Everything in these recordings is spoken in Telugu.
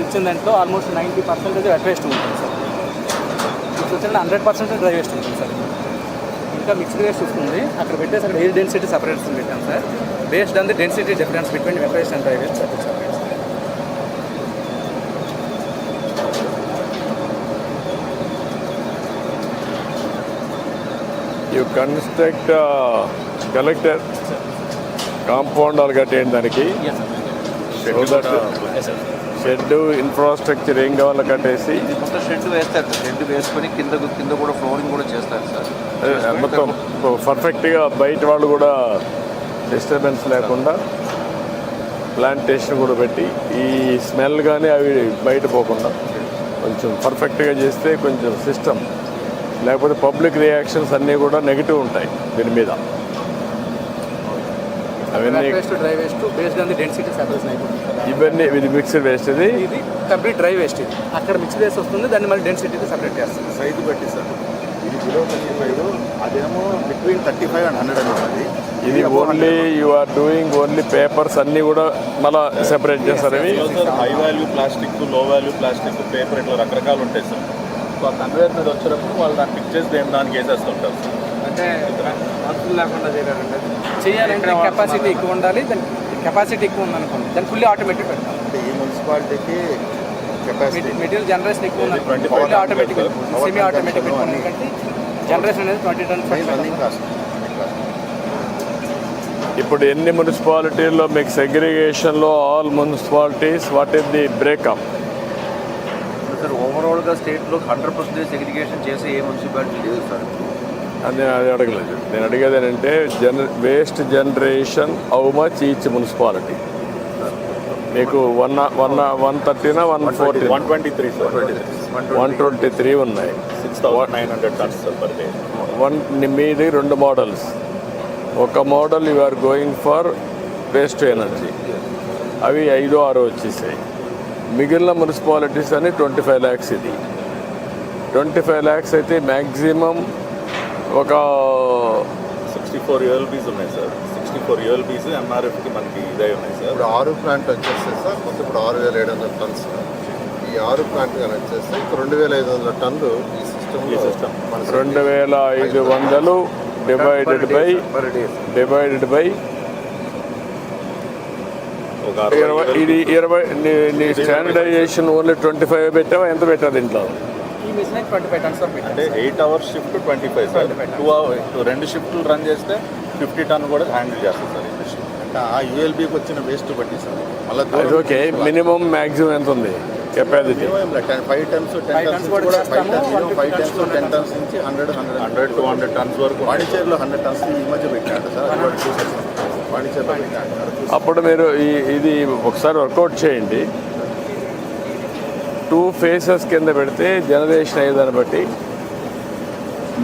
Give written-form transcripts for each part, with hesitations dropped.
ఇచ్చిన దాంట్లో ఆల్మోస్ట్ 90% వెట్ వేస్ట్ ఉంటుంది సార్. ఇప్పుడు వచ్చిన 100% డ్రై వేస్ట్ ఉంటుంది సార్. ఇంకా మిక్స్డ్ వేస్ట్ వస్తుంది. అక్కడ పెట్టేసి అక్కడ ఎయిర్ డెన్సిటీ సపరేట్స్ పెట్టాం sir. Based on the density difference between wet waste and dry waste separate. You construct collector compound వాళ్ళు కట్టేయండి దానికి. షెడ్ ఇన్ఫ్రాస్ట్రక్చర్ ఏం కావాలో కట్టేసి మొత్తం షెడ్ వేస్తారు సార్. షెడ్ వేసుకొని కింద కూడా ఫ్లోరింగ్ కూడా చేస్తారు సార్. మొత్తం పర్ఫెక్ట్గా బయట వాళ్ళు కూడా డిస్టర్బెన్స్ లేకుండా ప్లాంటేషన్ కూడా పెట్టి ఈ స్మెల్ కానీ అవి బయట పోకుండా కొంచెం పర్ఫెక్ట్గా చేస్తే కొంచెం సిస్టమ్, లేకపోతే పబ్లిక్ రియాక్షన్స్ అన్నీ కూడా నెగిటివ్ ఉంటాయి దీని మీద. అవన్నీ dry waste based on the density separation అయిపోతుంది. ఇవన్నీ ఇది మిక్స్డ్ వేస్ట్. ఇది కంప్లీట్ డ్రై వేస్ట్. ఇది అక్కడ మిక్స్డ్ వేస్ట్ వస్తుంది, దాన్ని మళ్ళీ డెన్సిటీ సపరేట్ చేస్తుంది. సైజు బట్టి సార్. ఇది 0.25, అదేమో బిట్వీన్ 35 and 100 ఉంటుంది. ఇది only you are doing only papers అన్నీ కూడా మళ్ళీ సెపరేట్ చేస్తారు. అవి high value plastic, low value plastic, paper ఇట్లా రకరకాలు ఉంటాయి సార్. సో ఆ కన్వేయర్ మీద వచ్చినప్పుడు వాళ్ళు దాన్ని పిక్ చేసి దానికి వేసేస్తుంటారు సార్. అంటే మార్పులు లేకుండా చేయాలంటే కెపాసిటీ ఎక్కువ ఉండాలి. దాని కెపాసిటీ ఎక్కువ ఉందనుకోండి, దాన్ని ఫుల్లీ ఆటోమేటిక్ పెడతాం. అంటే ఈ మున్సిపాలిటీకి కెపాసిటీ మెటీరియల్ జనరేషన్ ఎక్కువ ఉంది, ఫుల్లీ ఆటోమేటిక్ సెమీ ఆటోమేటిక్ పెట్టుకోండి. ఎందుకంటే జనరేషన్ అనేది 20 tons రన్నింగ్ కాస్ట్. ఇప్పుడు ఎన్ని మున్సిపాలిటీల్లో మీకు సెగ్రిగేషన్లో all municipalities what is the breakup? Sir ఓవరాల్గా స్టేట్లో 100% సెగ్రిగేషన్ చేసే ఏ మున్సిపాలిటీ లేదు సార్. అది అడగలేదు. నేను అడిగేది ఏంటంటే waste generation how much each municipality? మీకు 130 140 123 సార్. 123 ఉన్నాయి. 6,900 tons సార్ పర్ డే. మీది 2 మోడల్స్. ఒక model you are going for waste energy, అవి 5 6 వచ్చేసాయి. మిగిలిన మున్సిపాలిటీస్ అని 25 lakhs. ఇది 25 lakhs అయితే మ్యాక్సిమం ఒక 64 ULBs ఉన్నాయి సార్. 64 ULBs MRFకి మనకి ఇదై ఉన్నాయి సార్. ఇప్పుడు 6 ప్లాంట్ వచ్చేస్తే సార్ మొత్తం ఇప్పుడు 6,700 tons. ఈ 6 ప్లాంట్ కానీ వచ్చేస్తే 2,500 టన్నులు ఈ సిస్టమ్ 2,500 డివైడెడ్ బై ఒక 20. ఇది 20. నీ స్టాండర్డైజేషన్ ఓన్లీ 25 పెట్టావా? ఎంత పెట్టావు దీంట్లో? ఈ మిషన్ 25 tons అంటే 8 hours షిఫ్ట్ 25 సార్. 2 షిఫ్ట్లు రన్ చేస్తే 50 ton కూడా హ్యాండిల్ చేస్తుంది సార్ ఈ మిషన్. అంటే ఆ యూఎల్బీకి వచ్చిన వేస్ట్ బట్టి సార్. మళ్ళీ అది ఓకే. మినిమం మ్యాక్సిమం ఎంత ఉంది కెపాసిటీ? 5 tons 10 tons కూడా 5 tons 10 tons నుంచి 100 to 100 tons వరకు. పాండిచేరిలో 100 tons ఈ మధ్య పెట్టాడు సార్. అది కూడా చూసారు. పాండిచేరిలో పెట్టాడు. అప్పుడు మీరు ఇది ఒకసారి వర్కౌట్ చేయండి. 2 phases కింద పెడితే జనరేషన్ అయ్యేదాన్ని బట్టి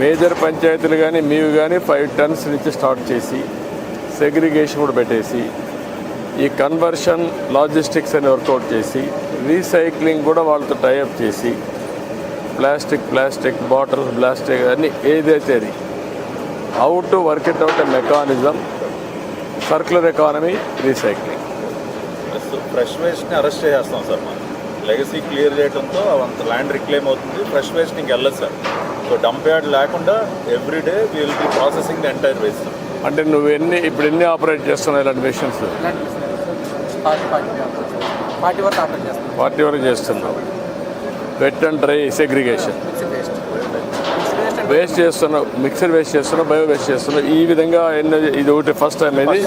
మేజర్ పంచాయతీలు కానీ మీవి కానీ 5 tons నుంచి స్టార్ట్ చేసి సెగ్రిగేషన్ కూడా పెట్టేసి ఈ కన్వర్షన్ లాజిస్టిక్స్ అని వర్కౌట్ చేసి రీసైక్లింగ్ కూడా వాళ్ళతో టైఅప్ చేసి ప్లాస్టిక్ బాటిల్స్ ప్లాస్టిక్ అన్నీ ఏదైతే అది how to work it out a mechanism circular economy recycling. Fresh వేస్ట్ని అరెస్ట్ చేసేస్తాం సార్. మనం లెగసీ క్లియర్ చేయడంతో అంత ల్యాండ్ రిక్లెయిమ్ అవుతుంది. ఫ్రెష్ వేస్ట్ ఇంక వెళ్ళదు సార్. సో డంప్ యార్డ్ లేకుండా everyday will be processing the entire waste. అంటే నువ్వు ఇప్పుడు ఎన్ని ఆపరేట్ చేస్తున్నావు ఇలాంటి మిషన్స్? 40 వరకు ఆపరేట్ చేస్తాం. 40 వరకు చేస్తున్నావు. Wet and dry segregation waste చేస్తున్నావు, మిక్సర్ వేస్ట్ చేస్తున్నావు, బయో వేస్ట్ చేస్తున్నావు. ఈ విధంగా ఇది ఒకటి ఫస్ట్ టైం. ఇది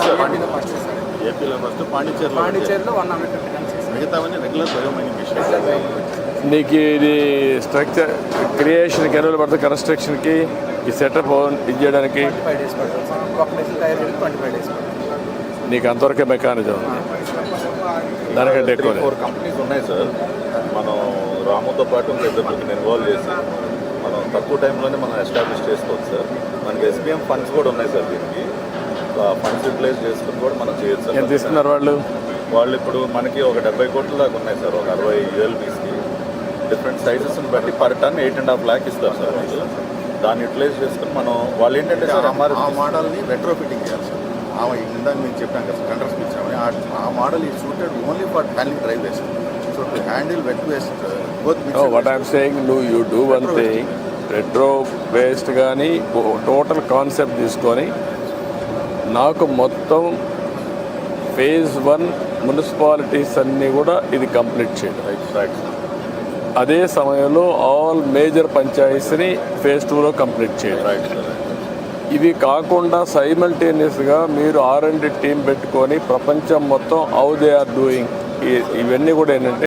ఏపీలో ఫస్ట్ పాండిచేరిలో 150 tons. మిగతావన్నీ రెగ్యులర్ బయోమైనింగ్ మిషన్. నీకు ఇది స్ట్రక్చర్ క్రియేషన్కి ఎన్ని రోజులు పడుతుంది? కన్స్ట్రక్షన్కి ఈ సెటప్ ఇది చేయడానికి 25 days పడుతుంది సార్. ఒక ప్లేస్ తయారు చేయడానికి 25 days పడుతుంది. నీకు అంతవరకే మెకానిజం ఉంది, దానికంటే ఎక్కువ 4 కంపెనీస్ ఉన్నాయి సార్. మనం రాముతో పాటు ఇద్దరిని ఇన్వాల్వ్ చేసి మనం తక్కువ టైంలోనే మనం ఎస్టాబ్లిష్ చేసుకోవచ్చు సార్. మనకి SBM ఫండ్స్ కూడా ఉన్నాయి సార్. దీనికి ఫండ్స్ యూటిలైజ్ చేసుకుని కూడా మనం చేయొచ్చు సార్. ఎంత ఇస్తున్నారు వాళ్ళు? ఇప్పుడు మనకి ఒక 70 కోట్ల దాకా ఉన్నాయి సార్. ఒక 60 ULBsకి డిఫరెంట్ సైజెస్ని బట్టి పర్ టన్ 8.5 lakh ఇస్తారు సార్. వాళ్ళు దాన్ని యూటిలైజ్ చేసుకుని మనం వాళ్ళు ఏంటంటే సార్ ఆ మోడల్ని రెట్రో ఫిట్టింగ్ చేయాలి సార్. ఇందాక మేము చెప్పాం కదా టెండర్స్ ఇచ్చామని. ఆ మోడల్ ఈ suited only for handling dry waste. So to handle wet waste, both mixed No, what waste- I'm saying, you do one thing, retro waste కానీ టోటల్ కాన్సెప్ట్ తీసుకొని నాకు మొత్తం ఫేజ్ 1 మున్సిపాలిటీస్ అన్నీ కూడా ఇది కంప్లీట్ చేయడం. Right. అదే సమయంలో ఆల్ మేజర్ పంచాయతీస్ని ఫేజ్ 2లో కంప్లీట్ చేయడం. Right, sir. ఇవి కాకుండా సైమల్టేనియస్గా మీరు R&D టీం పెట్టుకొని ప్రపంచం మొత్తం హౌ దే ఆర్ డూయింగ్ ఇవన్నీ కూడా ఏంటంటే